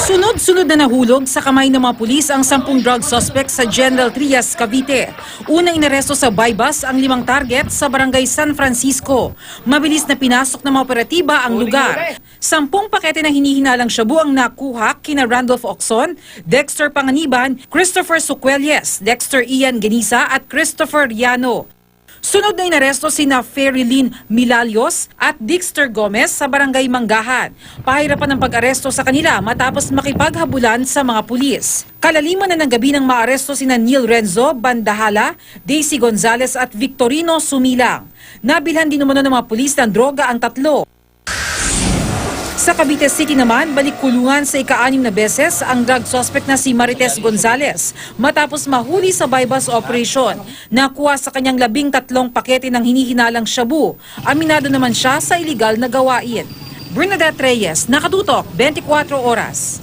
Sunod-sunod na nahulog sa kamay ng mga pulis ang 10 drug suspects sa General Trias, Cavite. Una inaresto sa bypass ang 5 target sa barangay San Francisco. Mabilis na pinasok ng mga operatiba ang lugar. 10 pakete na hinihinalang shabu ang nakuha kina Randolph Ocson, Dexter Panganiban, Christopher Suquelles, Dexter Ian Genisa at Christopher Riano. Sunod na inaresto sina Ferilyn Milalios at Dexter Gomez sa barangay Manggahan. Pahirapan ng pag-aresto sa kanila matapos makipaghabulan sa mga pulis. Kalaliman na ng gabi ng maaresto sina Neil Renzo Bandahala, Daisy Gonzalez at Victorino Sumilang. Nabilhan din umano ng mga pulis ng droga ang tatlo. Sa Cavite City naman, balik kulungan sa ika-6 na beses ang drug suspect na si Marites Gonzalez matapos mahuli sa bypass operation. Nakuha sa kanyang 13 pakete ng hinihinalang shabu. Aminado naman siya sa iligal na gawain. Bernadette Reyes, Nakatutok, 24 Oras.